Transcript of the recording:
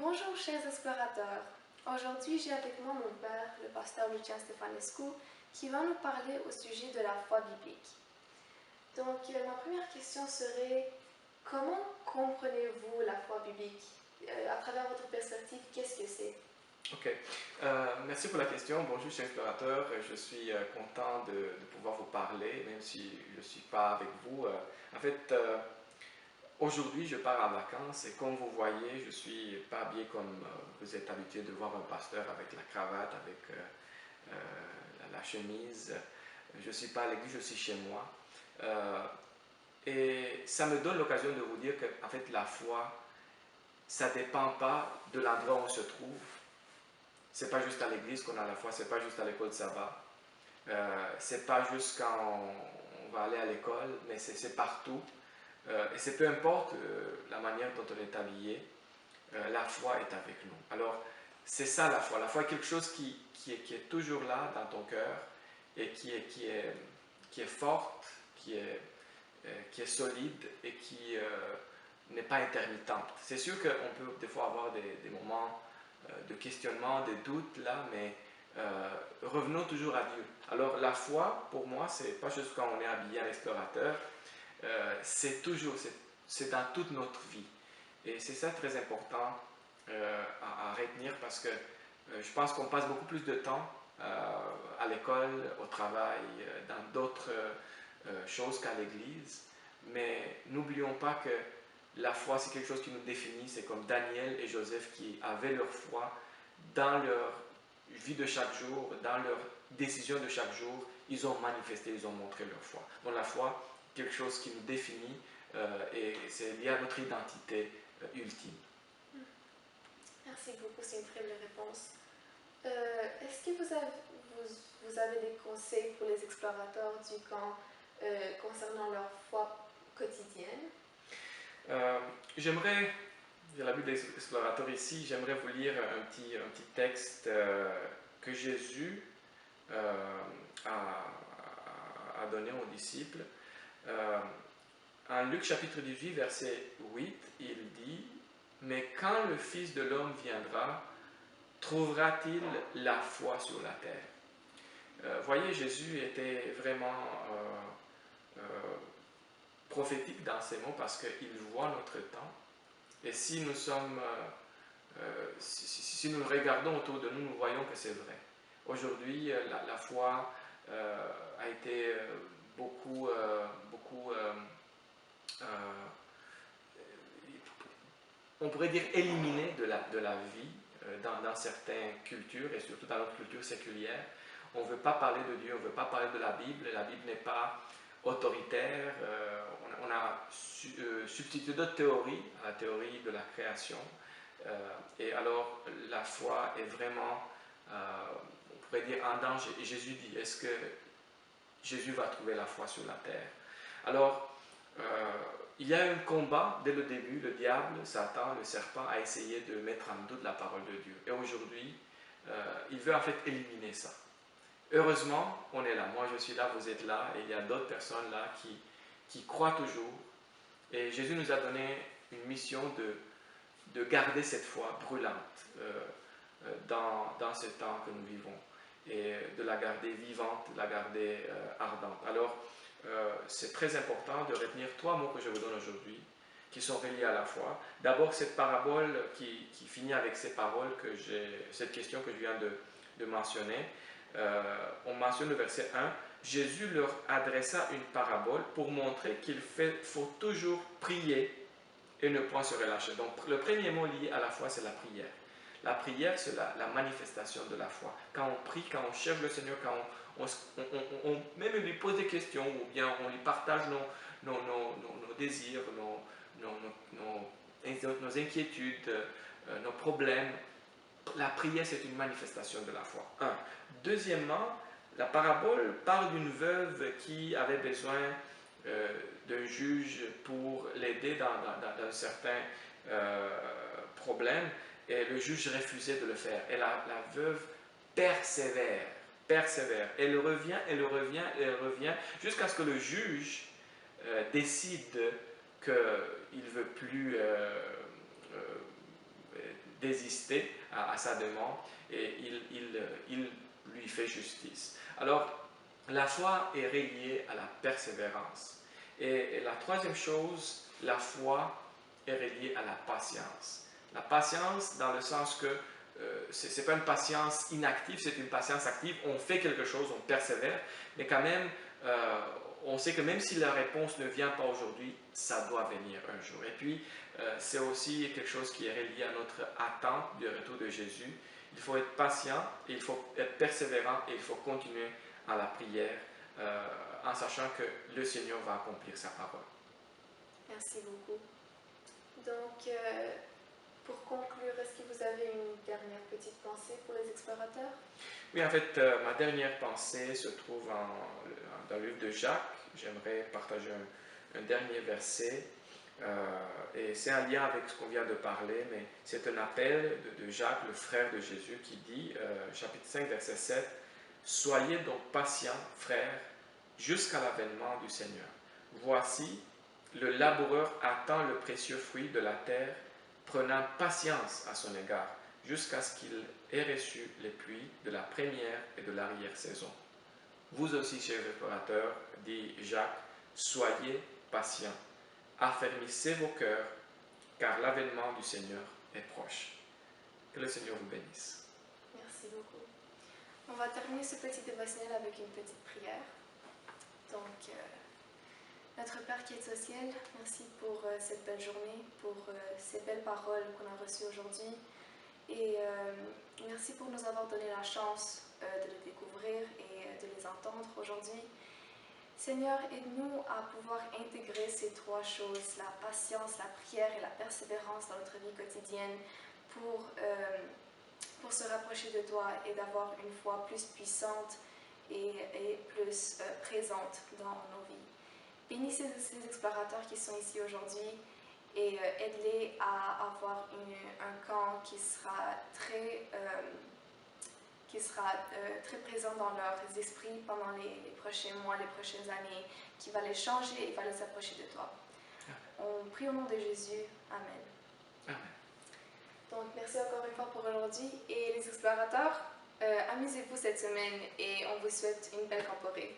Bonjour chers explorateurs. Aujourd'hui j'ai avec moi mon père, le pasteur Lucian Stefanescu, qui va nous parler au sujet de la foi biblique. Donc ma première question serait, comment comprenez-vous la foi biblique? À travers votre perspective, qu'est-ce que c'est? Ok, merci pour la question. Bonjour chers explorateurs, je suis content de pouvoir vous parler, même si je ne suis pas avec vous. En fait, aujourd'hui je pars en vacances et comme vous voyez, je ne suis pas habillé comme vous êtes habitué de voir un pasteur avec la cravate, avec la chemise. Je ne suis pas à l'église, je suis chez moi. Et ça me donne l'occasion de vous dire que en fait, la foi, ça ne dépend pas de l'endroit où on se trouve. C'est pas juste à l'église qu'on a la foi, c'est pas juste à l'école de sabbat. C'est pas juste quand on va aller à l'école, mais c'est partout. Et c'est peu importe la manière dont on est habillé, la foi est avec nous. Alors, c'est ça la foi. La foi est quelque chose qui est toujours là dans ton cœur et qui est forte, qui est solide et qui n'est pas intermittente. C'est sûr qu'on peut des fois avoir des moments de questionnement, des doutes là, mais revenons toujours à Dieu. Alors la foi, pour moi, c'est pas juste quand on est habillé à l'explorateur, c'est toujours, c'est dans toute notre vie. Et c'est ça très important à retenir parce que je pense qu'on passe beaucoup plus de temps à l'école, au travail, dans d'autres choses qu'à l'église. Mais n'oublions pas que la foi, c'est quelque chose qui nous définit. C'est comme Daniel et Joseph qui avaient leur foi dans leur vie de chaque jour, dans leur décision de chaque jour. Ils ont manifesté, ils ont montré leur foi. Donc la foi, quelque chose qui nous définit et c'est lié à notre identité ultime. Merci beaucoup, c'est une très belle réponse. Est-ce que vous avez des conseils pour les explorateurs du camp concernant leur foi quotidienne? J'aimerais, j'ai la vue de l'explorateur ici, j'aimerais vous lire un petit texte que Jésus a donné aux disciples. En Luc chapitre 18, verset 8, il dit « Mais quand le Fils de l'homme viendra, trouvera-t-il la foi sur la terre ?» Voyez, Jésus était vraiment prophétique dans ces mots parce qu'il voit notre temps. Et si nous sommes, si nous regardons autour de nous, nous voyons que c'est vrai. Aujourd'hui, la foi a été beaucoup on pourrait dire éliminée de la vie dans certaines cultures et surtout dans notre culture séculière. On ne veut pas parler de Dieu, on ne veut pas parler de la Bible. La Bible n'est pas autoritaire. On a substitué d'autres théories à la théorie de la création. Et alors, la foi est vraiment, on pourrait dire, en danger. Et Jésus dit, est-ce que Jésus va trouver la foi sur la terre? Alors, il y a un combat dès le début. Le diable, Satan, le serpent, a essayé de mettre en doute la parole de Dieu. Et aujourd'hui, il veut en fait éliminer ça. Heureusement, on est là. Moi, je suis là, vous êtes là, et il y a d'autres personnes là qui croient toujours. Et Jésus nous a donné une mission de garder cette foi brûlante dans ce temps que nous vivons et de la garder vivante, de la garder ardente. Alors, c'est très important de retenir trois mots que je vous donne aujourd'hui qui sont reliés à la foi. D'abord, cette parabole qui finit avec ces paroles, cette question que je viens de mentionner. On mentionne le verset 1. Jésus leur adressa une parabole pour montrer qu'il faut toujours prier et ne point se relâcher. Donc, le premier mot lié à la foi, c'est la prière. La prière, c'est la manifestation de la foi. Quand on prie, quand on cherche le Seigneur, quand on même lui pose des questions, ou bien on lui partage nos désirs, nos inquiétudes, nos problèmes, la prière, c'est une manifestation de la foi. Un. Deuxièmement, la parabole parle d'une veuve qui avait besoin d'un juge pour l'aider dans un certain problème, et le juge refusait de le faire. Et la veuve persévère, persévère. Elle revient, elle revient, elle revient, jusqu'à ce que le juge décide qu'il ne veut plus désister à sa demande et il lui fait justice. Alors, la foi est reliée à la persévérance. Et la troisième chose, la foi est reliée à la patience. La patience dans le sens que ce n'est pas une patience inactive, c'est une patience active. On fait quelque chose, on persévère, mais quand même, on sait que même si la réponse ne vient pas aujourd'hui, ça doit venir un jour. Et puis, c'est aussi quelque chose qui est relié à notre attente du retour de Jésus. Il faut être patient, il faut être persévérant et il faut continuer à la prière en sachant que le Seigneur va accomplir sa parole. Merci beaucoup. Donc, pour conclure, est-ce que vous avez une dernière petite pensée pour les explorateurs? Oui, en fait, ma dernière pensée se trouve dans le livre de Jacques. J'aimerais partager un dernier verset. Et c'est un lien avec ce qu'on vient de parler, mais c'est un appel de Jacques, le frère de Jésus, qui dit, chapitre 5, verset 7, « Soyez donc patients, frères, jusqu'à l'avènement du Seigneur. Voici, le laboureur attend le précieux fruit de la terre, prenant patience à son égard, jusqu'à ce qu'il ait reçu les pluies de la première et de l'arrière-saison. Vous aussi, chers explorateurs, dit Jacques, soyez patients, affermissez vos cœurs, car l'avènement du Seigneur est proche. » Que le Seigneur vous bénisse. Merci beaucoup. On va terminer ce petit dévotionnel avec une petite prière. Donc, notre Père qui est au ciel, merci pour cette belle journée, pour ces belles paroles qu'on a reçues aujourd'hui. Et merci pour nous avoir donné la chance de les découvrir et de les entendre aujourd'hui. Seigneur, aide-nous à pouvoir intégrer ces trois choses, la patience, la prière et la persévérance dans notre vie quotidienne pour se rapprocher de toi et d'avoir une foi plus puissante et plus présente dans nos vies. Bénis ces explorateurs qui sont ici aujourd'hui et aide-les à avoir un camp qui sera très présent dans leurs esprits pendant les prochains mois, les prochaines années, qui va les changer et va les approcher de toi. On prie au nom de Jésus. Amen. Amen. Donc, merci encore une fois pour aujourd'hui. Et les explorateurs, amusez-vous cette semaine et on vous souhaite une belle camporée.